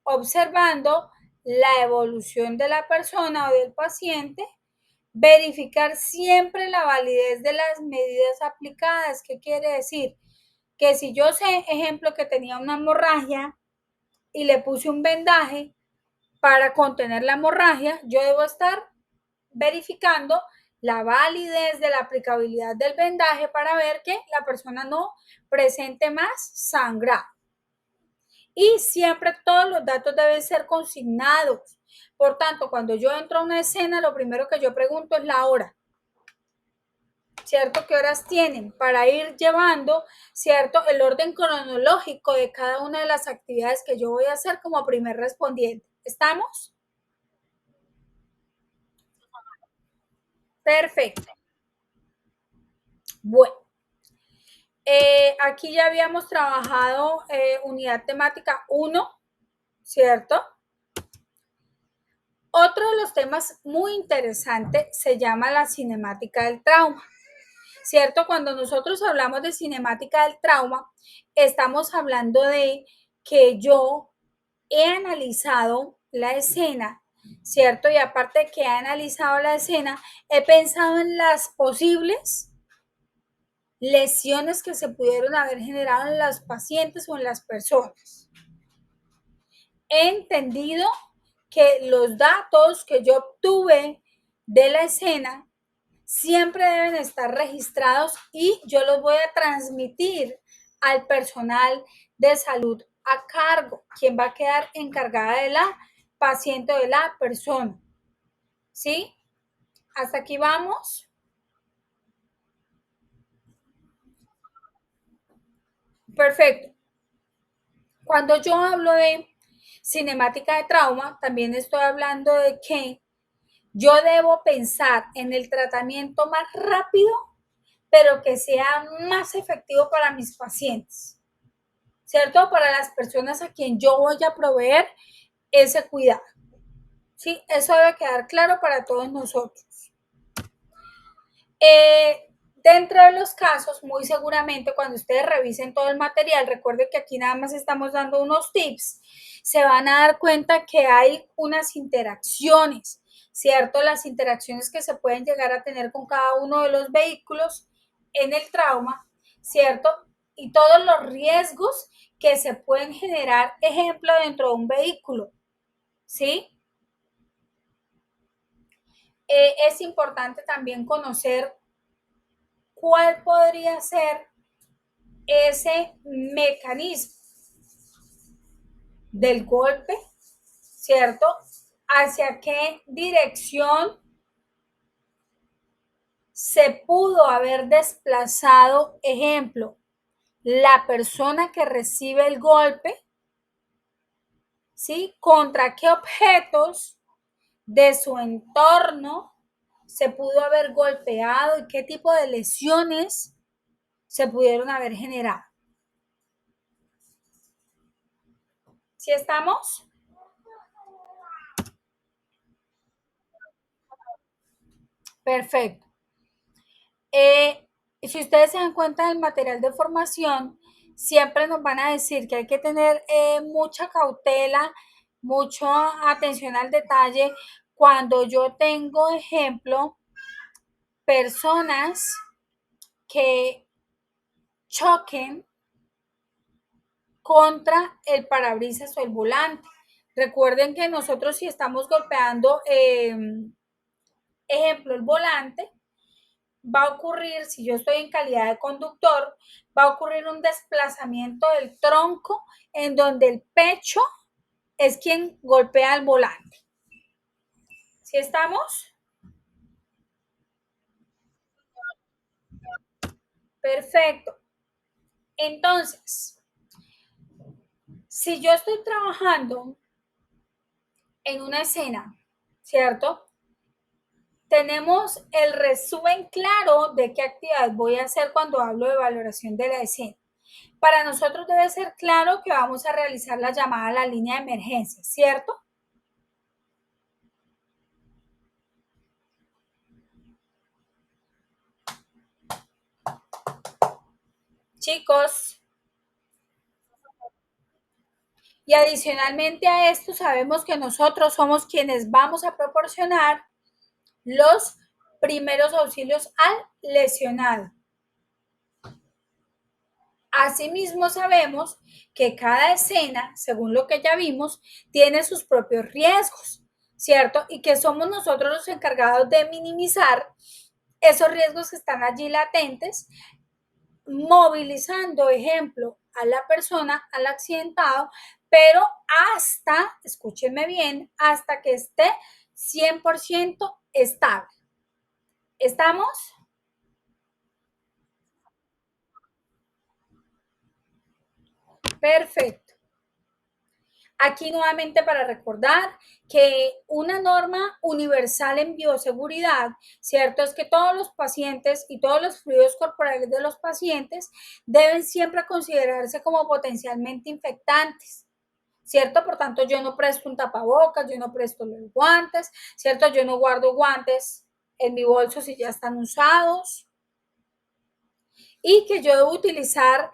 observando la evolución de la persona o del paciente, verificar siempre la validez de las medidas aplicadas. ¿Qué quiere decir? Que si yo sé, ejemplo, que tenía una hemorragia y le puse un vendaje para contener la hemorragia, yo debo estar verificando la validez de la aplicabilidad del vendaje para ver que la persona no presente más sangrado. Y siempre todos los datos deben ser consignados. Por tanto, cuando yo entro a una escena, lo primero que yo pregunto es la hora, ¿cierto? ¿Qué horas tienen? Para ir llevando, ¿cierto? El orden cronológico de cada una de las actividades que yo voy a hacer como primer respondiente. ¿Estamos? Perfecto. Bueno, aquí ya habíamos trabajado unidad temática 1, ¿cierto? Otro de los temas muy interesante se llama la cinemática del trauma, ¿cierto? Cuando nosotros hablamos de cinemática del trauma, estamos hablando de que yo he analizado la escena, ¿cierto? Y aparte de que he analizado la escena, he pensado en las posibles lesiones que se pudieron haber generado en los pacientes o en las personas. He entendido que los datos que yo obtuve de la escena siempre deben estar registrados y yo los voy a transmitir al personal de salud a cargo, quien va a quedar encargada de la paciente o de la persona. ¿Sí? Hasta aquí vamos. Perfecto. Cuando yo hablo de cinemática de trauma, también estoy hablando de que yo debo pensar en el tratamiento más rápido, pero que sea más efectivo para mis pacientes, ¿cierto? Para las personas a quien yo voy a proveer ese cuidado. Sí, eso debe quedar claro para todos nosotros. Dentro de los casos, muy seguramente cuando ustedes revisen todo el material, recuerden que aquí nada más estamos dando unos tips, se van a dar cuenta que hay unas interacciones, ¿cierto? Las interacciones que se pueden llegar a tener con cada uno de los vehículos en el trauma, ¿cierto? Y todos los riesgos que se pueden generar, ejemplo, dentro de un vehículo, ¿sí? Es importante también conocer cuál podría ser ese mecanismo del golpe, ¿cierto? Hacia qué dirección se pudo haber desplazado, ejemplo, la persona que recibe el golpe, ¿sí? Contra qué objetos de su entorno se pudo haber golpeado y qué tipo de lesiones se pudieron haber generado. ¿Sí estamos? Perfecto. Si ustedes se dan cuenta del material de formación, siempre nos van a decir que hay que tener mucha cautela, mucha atención al detalle cuando yo tengo, ejemplo, personas que choquen contra el parabrisas o el volante. Recuerden que nosotros si estamos golpeando, ejemplo, el volante, va a ocurrir, si yo estoy en calidad de conductor, va a ocurrir un desplazamiento del tronco en donde el pecho es quien golpea el volante. ¿Sí estamos? Perfecto. Entonces, si yo estoy trabajando en una escena, ¿cierto? tenemos el resumen claro de qué actividad voy a hacer cuando hablo de valoración de la escena. Para nosotros debe ser claro que vamos a realizar la llamada a la línea de emergencia, ¿cierto? Chicos, y adicionalmente a esto sabemos que nosotros somos quienes vamos a proporcionar los primeros auxilios al lesionado. Asimismo sabemos que cada escena, según lo que ya vimos, tiene sus propios riesgos, ¿cierto? Y que somos nosotros los encargados de minimizar esos riesgos que están allí latentes, movilizando, ejemplo, a la persona, al accidentado, pero hasta, escúchenme bien, hasta que esté 100% estable. ¿Estamos? Perfecto. Aquí nuevamente para recordar que una norma universal en bioseguridad, ¿cierto? Es que todos los pacientes y todos los fluidos corporales de los pacientes deben siempre considerarse como potencialmente infectantes. ¿Cierto? Por tanto, yo no presto un tapabocas, yo no presto los guantes, ¿cierto? Yo no guardo guantes en mi bolso si ya están usados. Y que yo debo utilizar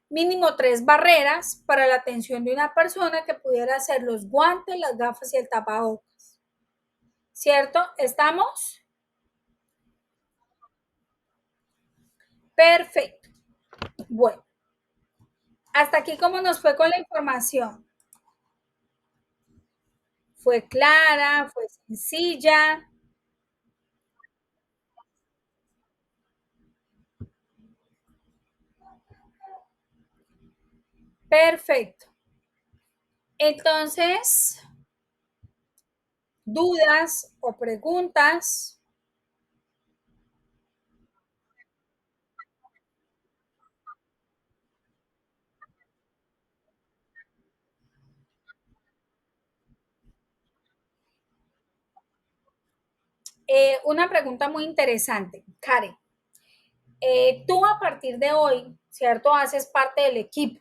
mínimo 3 barreras para la atención de una persona que pudiera ser los guantes, las gafas y el tapabocas. ¿Cierto? ¿Estamos? Perfecto. Bueno, hasta aquí cómo nos fue con la información. Fue clara, fue sencilla. Perfecto. Entonces, dudas o preguntas. Una pregunta muy interesante, Karen. Tú a partir de hoy, ¿cierto? Haces parte del equipo,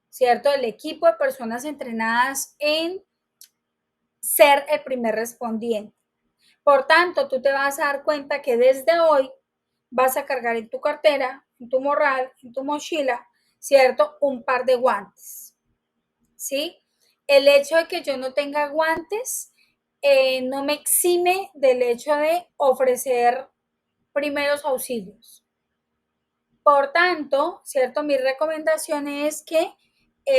¿cierto? Del equipo de personas entrenadas en ser el primer respondiente. Por tanto, tú te vas a dar cuenta que desde hoy vas a cargar en tu cartera, en tu morral, en tu mochila, ¿cierto? Un par de guantes, ¿sí? El hecho de que yo no tenga guantes no me exime del hecho de ofrecer primeros auxilios. Por tanto, ¿cierto? Mi recomendación es que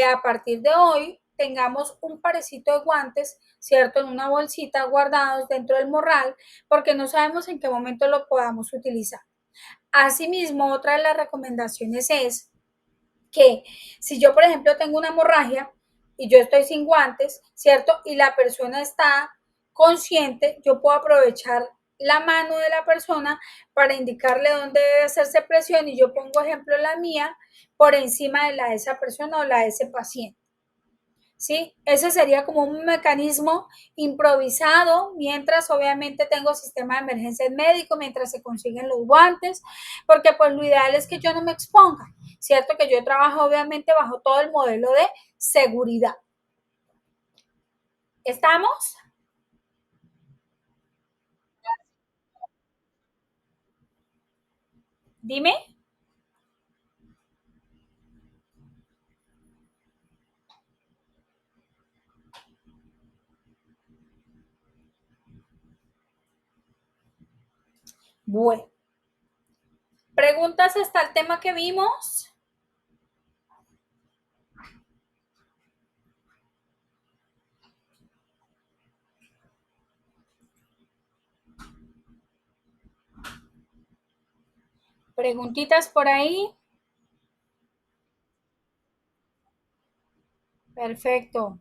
a partir de hoy tengamos un parecito de guantes, ¿cierto? En una bolsita guardados dentro del morral, porque no sabemos en qué momento lo podamos utilizar. Asimismo, otra de las recomendaciones es que si yo, por ejemplo, tengo una hemorragia y yo estoy sin guantes, ¿cierto? Y la persona está consciente, yo puedo aprovechar la mano de la persona para indicarle dónde debe hacerse presión y yo pongo ejemplo la mía por encima de la de esa persona o la de ese paciente. ¿Sí? Ese sería como un mecanismo improvisado, mientras obviamente tengo sistema de emergencia médico, mientras se consiguen los guantes, porque pues lo ideal es que yo no me exponga, ¿cierto? Que yo trabajo obviamente bajo todo el modelo de seguridad. ¿Estamos? Dime. Bueno, preguntas hasta el tema que vimos. Preguntitas por ahí. Perfecto.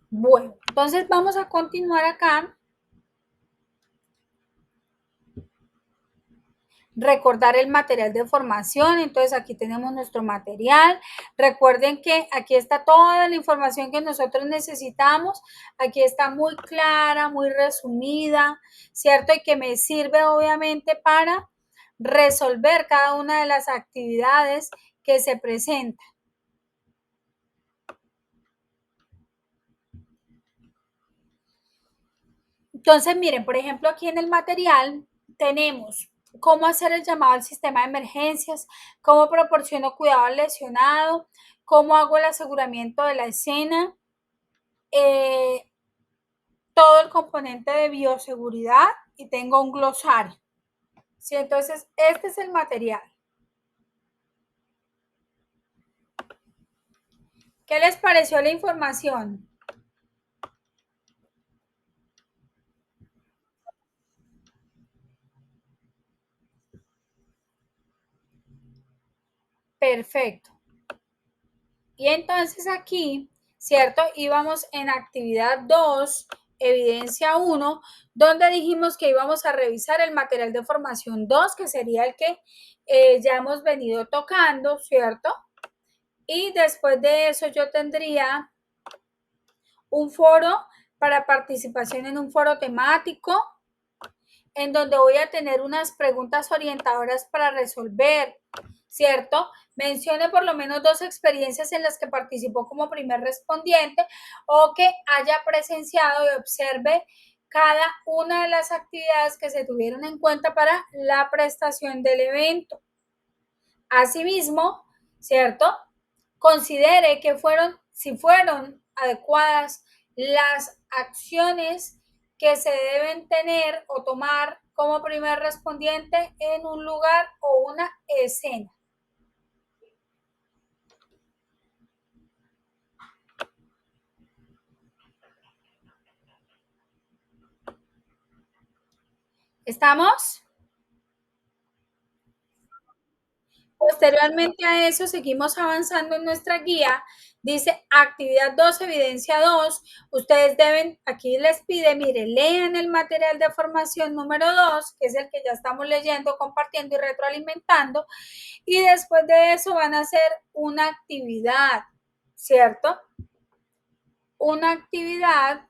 Bueno, entonces vamos a continuar acá. recordar el material de formación. Entonces aquí tenemos nuestro material. Recuerden que aquí está toda la información que nosotros necesitamos. Aquí está muy clara, muy resumida, ¿cierto? Y que me sirve obviamente para resolver cada una de las actividades que se presentan. Entonces, miren, por ejemplo, aquí en el material tenemos cómo hacer el llamado al sistema de emergencias, cómo proporciono cuidado al lesionado, cómo hago el aseguramiento de la escena, eh, todo el componente de bioseguridad y tengo un glosario. ¿Sí? Entonces, este es el material. ¿Qué les pareció la información? Perfecto. Y entonces aquí, ¿cierto? Íbamos en actividad 2, evidencia 1, donde dijimos que íbamos a revisar el material de formación 2, que sería el que ya hemos venido tocando, ¿cierto? Y después de eso yo tendría un foro para participación en un foro temático, en donde voy a tener unas preguntas orientadoras para resolver, ¿cierto? Mencione por lo menos 2 experiencias en las que participó como primer respondiente o que haya presenciado y observe cada una de las actividades que se tuvieron en cuenta para la prestación del evento. Asimismo, ¿cierto? Considere que si fueron adecuadas las acciones que se deben tener o tomar como primer respondiente en un lugar o una escena. ¿Estamos? Posteriormente a eso, seguimos avanzando en nuestra guía. Dice actividad 2, evidencia 2. Ustedes deben, aquí les pide, mire, lean el material de formación número 2, que es el que ya estamos leyendo, compartiendo y retroalimentando. Y después de eso van a hacer una actividad, ¿cierto? Una actividad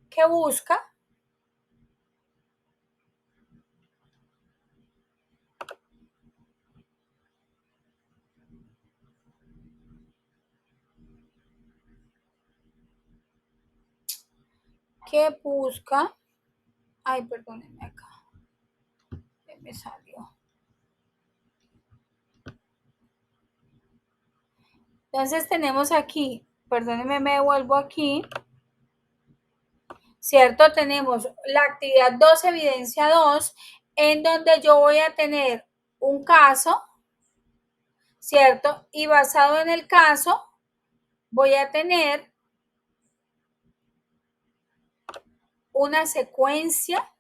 que busca ay, perdónenme acá, me salió. Entonces tenemos aquí, perdónenme, me devuelvo aquí, ¿cierto? Tenemos la actividad 2, evidencia 2, en donde yo voy a tener un caso, ¿cierto? Y basado en el caso, voy a tener una secuencia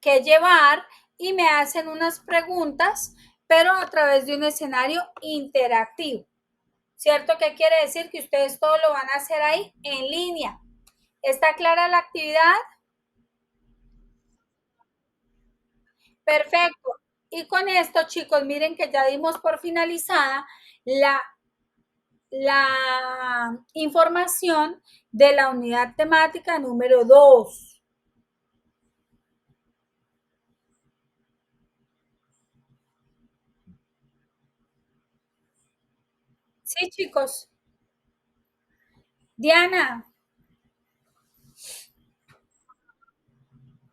que llevar y me hacen unas preguntas, pero a través de un escenario interactivo. ¿Cierto? ¿Qué quiere decir? Que ustedes todo lo van a hacer ahí en línea. ¿Está clara la actividad? Perfecto. Y con esto, chicos, miren que ya dimos por finalizada la información de la unidad temática número 2. Sí, chicos. Diana,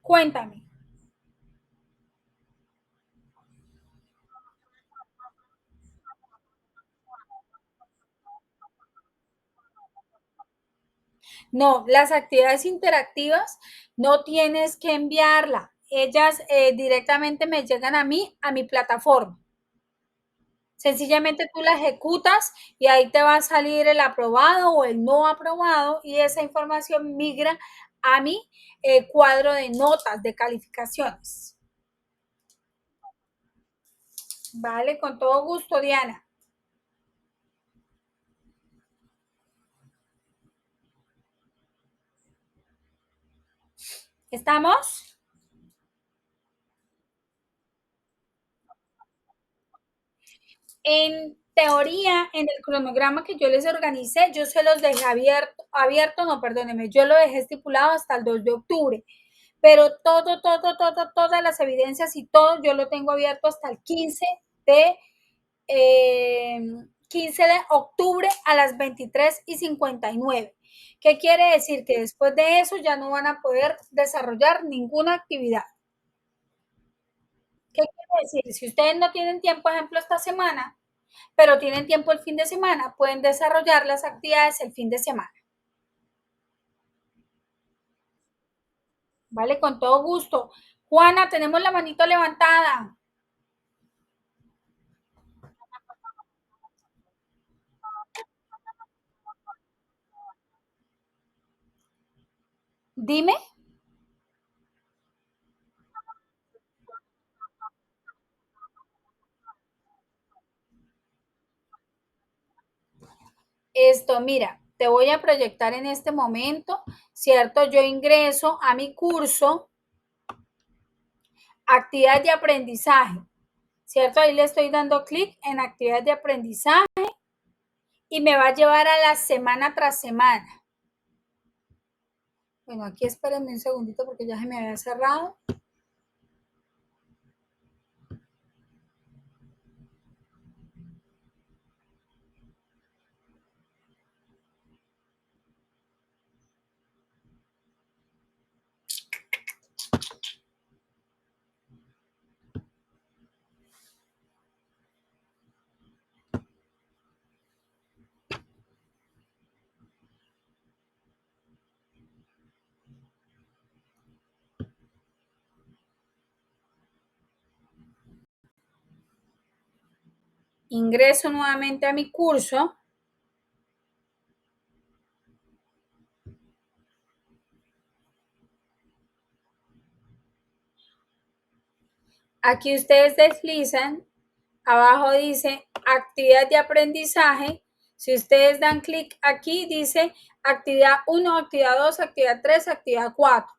cuéntame. No, las actividades interactivas no tienes que enviarla. Ellas directamente me llegan a mi plataforma. Sencillamente tú la ejecutas y ahí te va a salir el aprobado o el no aprobado y esa información migra a mi cuadro de notas, de calificaciones. Vale, con todo gusto, Diana. ¿Estamos? En teoría, en el cronograma que yo les organicé, yo se los dejé abierto, no, perdóneme, yo lo dejé estipulado hasta el 2 de octubre, pero todas las evidencias y todo, yo lo tengo abierto hasta el de, 15 de octubre a las 23:59. ¿Qué quiere decir? Que después de eso ya no van a poder desarrollar ninguna actividad. ¿Qué quiere decir? Si ustedes no tienen tiempo, ejemplo, esta semana, pero tienen tiempo el fin de semana, pueden desarrollar las actividades el fin de semana. ¿Vale? Con todo gusto. Juana, tenemos la manito levantada. Dime. Esto, mira, te voy a proyectar en este momento, ¿cierto? Yo ingreso a mi curso, actividad de aprendizaje, ¿cierto? Ahí le estoy dando clic en actividad de aprendizaje y me va a llevar a la semana tras semana. Bueno, aquí espérenme un segundito porque ya se me había cerrado. Ingreso nuevamente a mi curso. Aquí ustedes deslizan, abajo dice actividad de aprendizaje. Si ustedes dan clic aquí, dice actividad 1, actividad 2, actividad 3, actividad 4.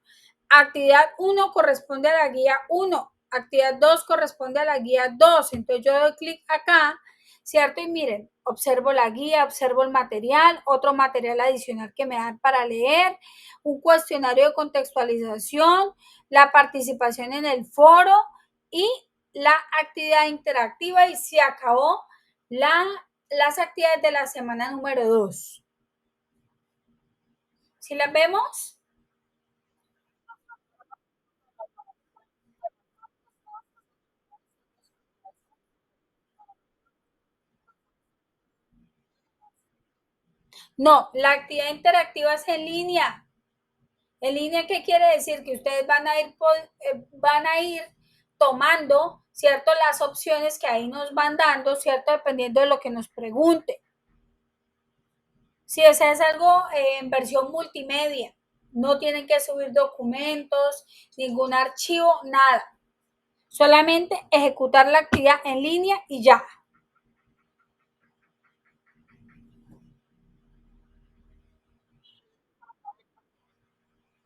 Actividad 1 corresponde a la guía 1, actividad 2 corresponde a la guía 2. Entonces yo doy clic acá, ¿cierto? Y miren, observo la guía, observo el material, otro material adicional que me dan para leer, un cuestionario de contextualización, la participación en el foro y la actividad interactiva, y se acabó las actividades de la semana número 2. ¿Sí las vemos? No, la actividad interactiva es en línea. ¿En línea qué quiere decir? Que ustedes van a ir tomando, ¿cierto? Las opciones que ahí nos van dando, ¿cierto? Dependiendo de lo que nos pregunte. Si ese es algo en versión multimedia, no tienen que subir documentos, ningún archivo, nada. Solamente ejecutar la actividad en línea y ya.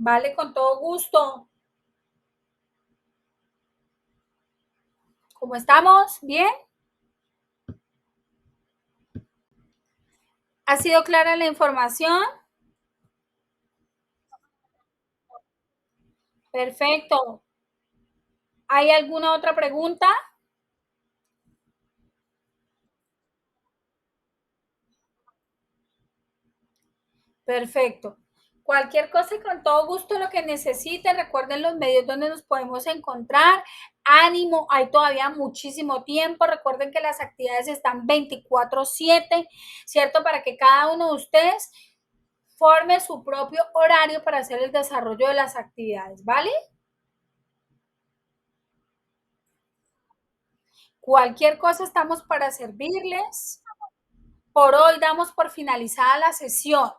Vale, con todo gusto. ¿Cómo estamos? ¿Bien? ¿Ha sido clara la información? Perfecto. ¿Hay alguna otra pregunta? Perfecto. Cualquier cosa y con todo gusto lo que necesiten, recuerden los medios donde nos podemos encontrar. Ánimo, hay todavía muchísimo tiempo. Recuerden que las actividades están 24/7, ¿cierto? Para que cada uno de ustedes forme su propio horario para hacer el desarrollo de las actividades, ¿vale? Cualquier cosa estamos para servirles. Por hoy damos por finalizada la sesión.